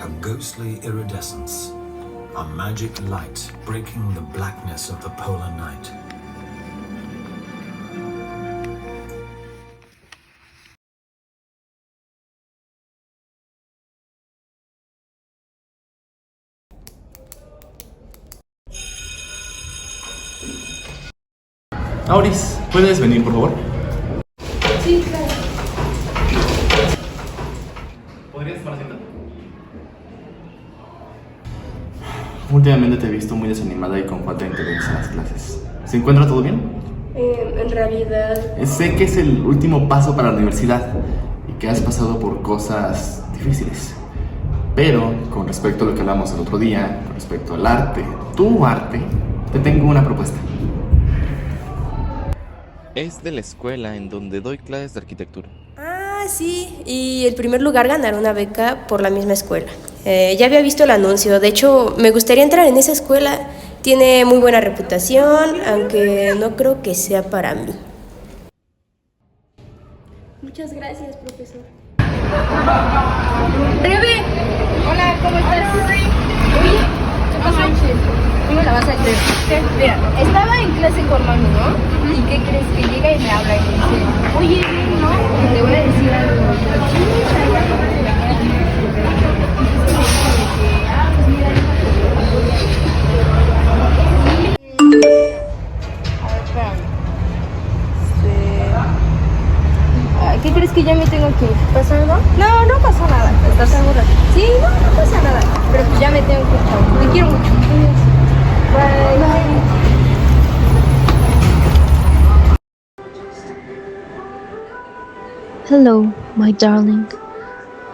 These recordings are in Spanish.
a ghostly iridescence, a magic light breaking the blackness of the polar night. Auris, ¿puedes venir, por favor? Sí, claro. ¿Podrías tomar asiento? Últimamente te he visto muy desanimada y con falta de interés en las clases. ¿Se encuentra todo bien? En realidad... Sé que es el último paso para la universidad y que has pasado por cosas difíciles. Pero, con respecto a lo que hablamos el otro día, con respecto al arte, tu arte, te tengo una propuesta. Es de la escuela en donde doy clases de arquitectura. Ah, sí. Y el primer lugar ganar una beca por la misma escuela. Ya había visto el anuncio. De hecho, me gustaría entrar en esa escuela. Tiene muy buena reputación, aunque no creo que sea para mí. Muchas gracias, profesor. Rebe, hola, ¿cómo estás? Oye, ¿qué pasó? No me la vas a creer. ¿Qué? Mira, estaba en clase con Manu, ¿no? ¿Y qué crees? Que llega y me habla y me dice, oye, ¿no? Que te voy a decir algo. ¿Qué crees que ya me tengo que ir? ¿Pasa algo? No, no pasa nada. ¿Estás segura? Sí, no, no pasa nada. Pero pues ya me tengo que ir. Te quiero mucho. Bye. Bye. Hello, my darling.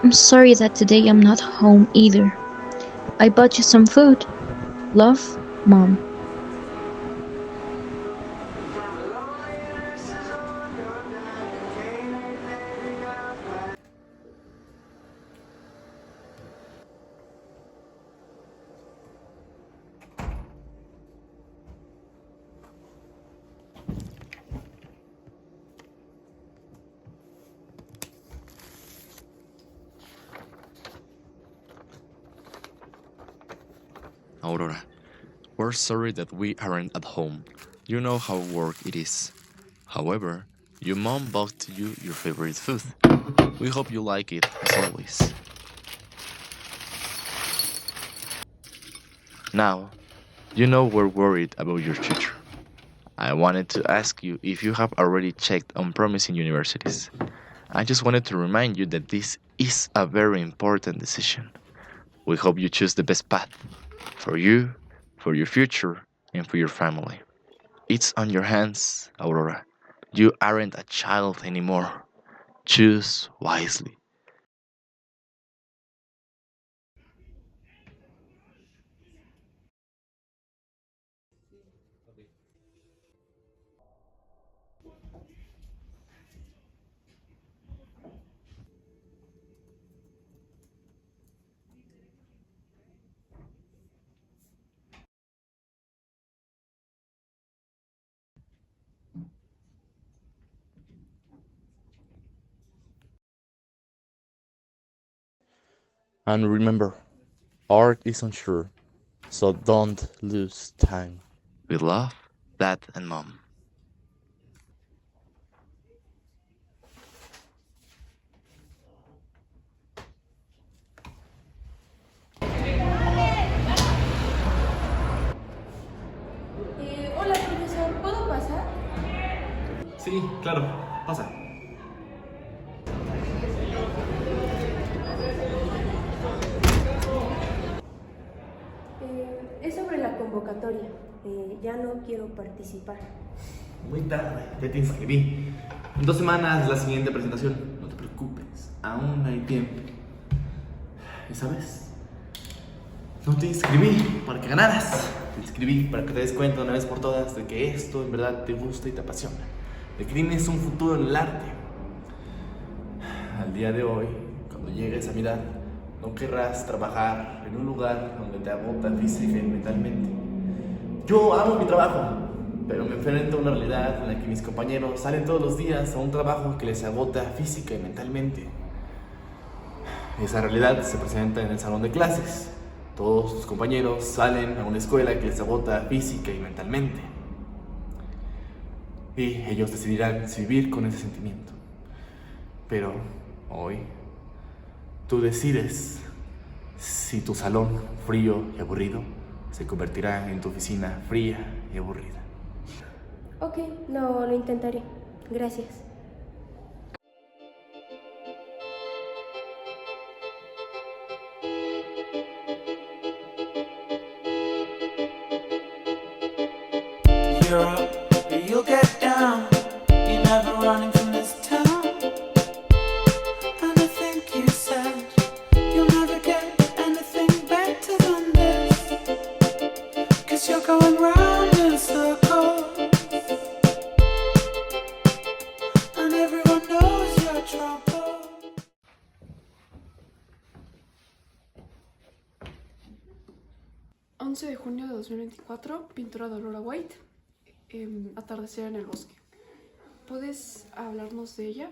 I'm sorry that today I'm not home either. I bought you some food. Love, Mom. Aurora, we're sorry that we aren't at home. You know how work it is. However, your mom bought you your favorite food. We hope you like it as always. Now, you know we're worried about your future. I wanted to ask you if you have already checked on promising universities. I just wanted to remind you that this is a very important decision. We hope you choose the best path for you, for your future, and for your family. It's on your hands, Aurora. You aren't a child anymore. Choose wisely. And remember, art is unsure, so don't lose time. With love, Dad and Mom. Hola, profesor. ¿Puedo pasar? Sí, claro, pasa. Es sobre la convocatoria. Ya no quiero participar. Muy tarde, ya te inscribí. En 2 semanas la siguiente presentación. No te preocupes, aún hay tiempo. ¿Y sabes? No te inscribí para que ganaras. Te inscribí para que te des cuenta una vez por todas de que esto en verdad te gusta y te apasiona. De que tienes un futuro en el arte. Al día de hoy, cuando llegues a mi edad, no querrás trabajar en un lugar donde te agota física y mentalmente. Yo amo mi trabajo, pero me enfrento a una realidad en la que mis compañeros salen todos los días a un trabajo que les agota física y mentalmente. Esa realidad se presenta en el salón de clases. Todos tus compañeros salen a una escuela que les agota física y mentalmente. Y ellos decidirán si vivir con ese sentimiento. Pero hoy, tú decides si tu salón frío y aburrido se convertirá en tu oficina fría y aburrida. Ok, lo intentaré. Gracias. You're up, but you'll get down. You're never running from this town. And I think you said you'll never get anything better than this. 'Cause you're going round in circles. And everyone knows your trouble. ...11 de junio de 2024, pintura de Aurora White, Atardecer en el bosque. ¿Puedes hablarnos de ella?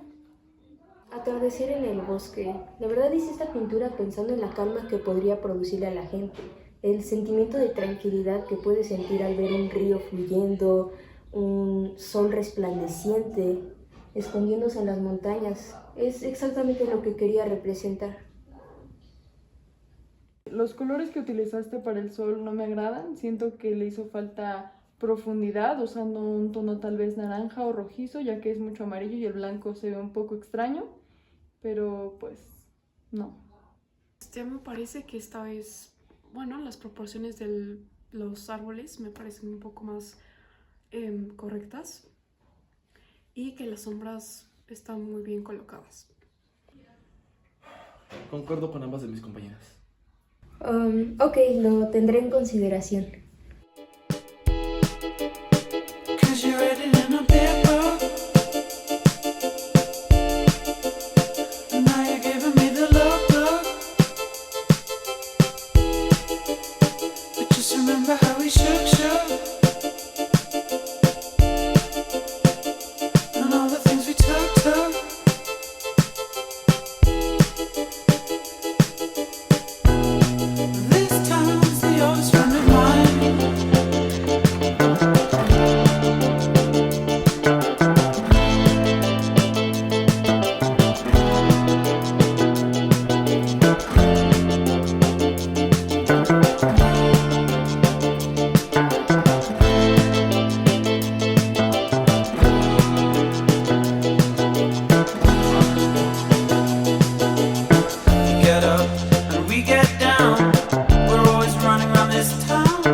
Atardecer en el bosque. La verdad hice esta pintura pensando en la calma que podría producirle a la gente, el sentimiento de tranquilidad que puedes sentir al ver un río fluyendo, un sol resplandeciente, escondiéndose en las montañas. Es exactamente lo que quería representar. Los colores que utilizaste para el sol no me agradan. Siento que le hizo falta profundidad usando un tono tal vez naranja o rojizo, ya que es mucho amarillo y el blanco se ve un poco extraño, pero pues no. Me parece que esta vez, bueno, las proporciones de los árboles me parecen un poco más correctas y que las sombras están muy bien colocadas. Concuerdo con ambas de mis compañeras. Ok, lo tendré en consideración. 'Cause you read it in a paper. And now you're giving me the look. But just remember how we shook. And all the things we took. This time's the oldest friend of mine. Get up and we get down. We're always running around this town.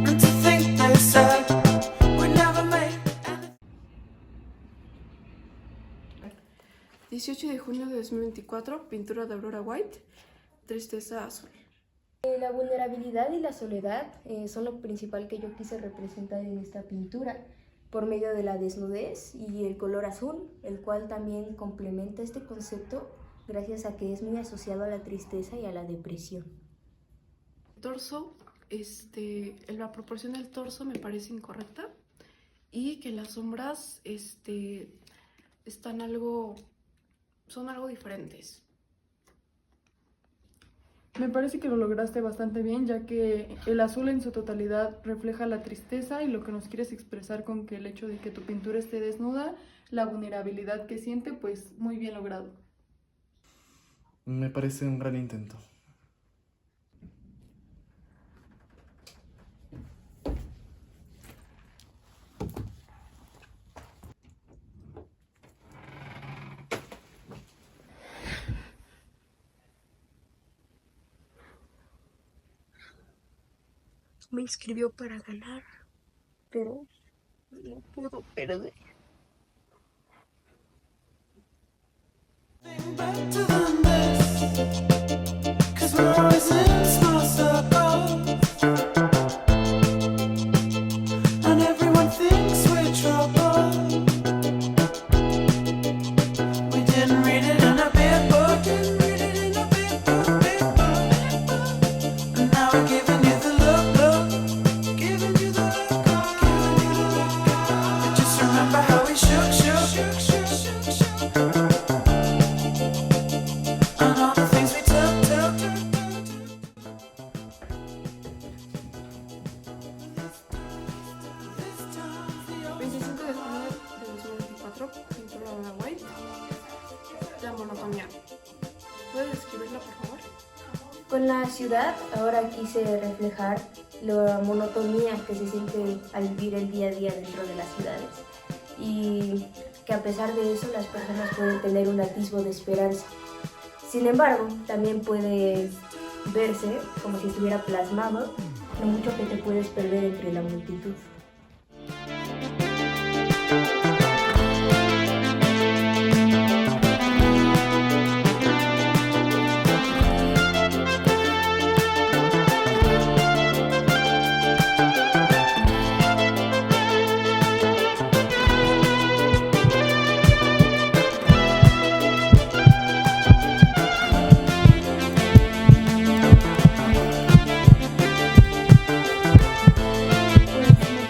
And to think they said we never made anything. 18 de junio de 2024, pintura de Aurora White, Tristeza azul. La vulnerabilidad y la soledad son lo principal que yo quise representar en esta pintura por medio de la desnudez y el color azul, el cual también complementa este concepto gracias a que es muy asociado a la tristeza y a la depresión. Torso, la proporción del torso me parece incorrecta y que las sombras son algo diferentes. Me parece que lo lograste bastante bien, ya que el azul en su totalidad refleja la tristeza y lo que nos quieres expresar con que el hecho de que tu pintura esté desnuda, la vulnerabilidad que siente, pues muy bien logrado. Me parece un gran intento. Me inscribió para ganar, pero no puedo perder. Better than this. 'Cause we're always in small circles. And everyone thinks we're trouble. We didn't read it in a big book. And now we're giving you the look. Giving you the look. But just remember how monotonía. ¿Puedes describirla, por favor? Con la ciudad ahora quise reflejar la monotonía que se siente al vivir el día a día dentro de las ciudades y que a pesar de eso las personas pueden tener un atisbo de esperanza. Sin embargo, también puede verse como si estuviera plasmado lo mucho que te puedes perder entre la multitud.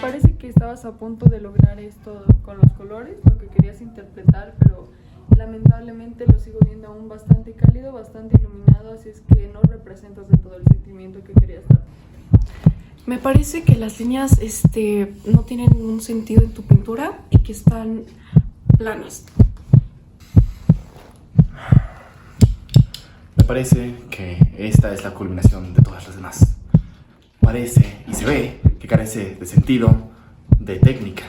Me parece que estabas a punto de lograr esto con los colores, lo que querías interpretar, pero lamentablemente lo sigo viendo aún bastante cálido, bastante iluminado, así es que no representas de todo el sentimiento que querías dar. Me parece que las líneas no tienen ningún sentido en tu pintura y que están planas. Me parece que esta es la culminación de todas las demás. Parece y se ve que carece de sentido, de técnica.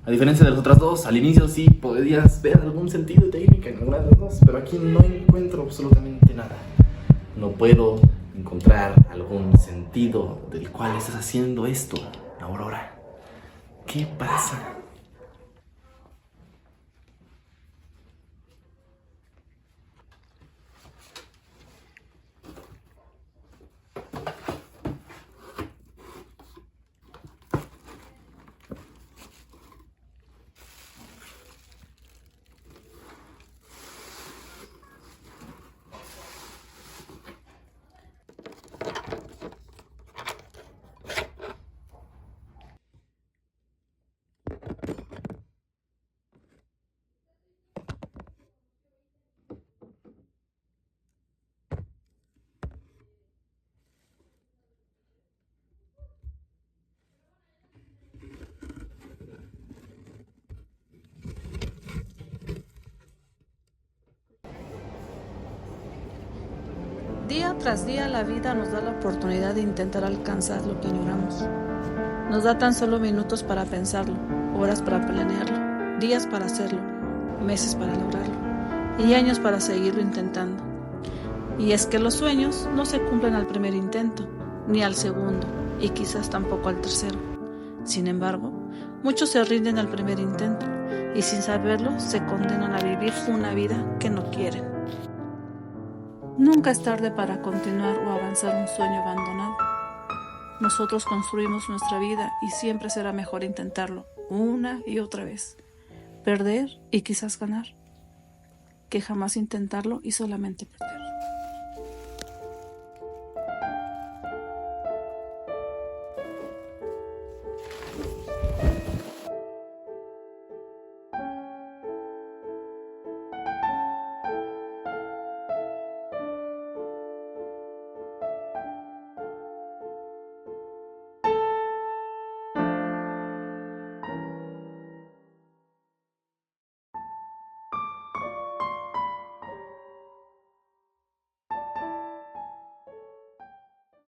A diferencia de las otras dos, al inicio sí podías ver algún sentido de técnica en alguna de las dos, pero aquí no encuentro absolutamente nada. No puedo encontrar algún sentido del cual estás haciendo esto, Aurora. ¿Qué pasa? Día tras día la vida nos da la oportunidad de intentar alcanzar lo que añoramos. Nos da tan solo minutos para pensarlo, horas para planearlo, días para hacerlo, meses para lograrlo y años para seguirlo intentando. Y es que los sueños no se cumplen al primer intento, ni al segundo, y quizás tampoco al tercero. Sin embargo, muchos se rinden al primer intento y sin saberlo se condenan a vivir una vida que no quieren. Nunca es tarde para continuar o avanzar un sueño abandonado. Nosotros construimos nuestra vida y siempre será mejor intentarlo una y otra vez. Perder y quizás ganar, que jamás intentarlo y solamente perder.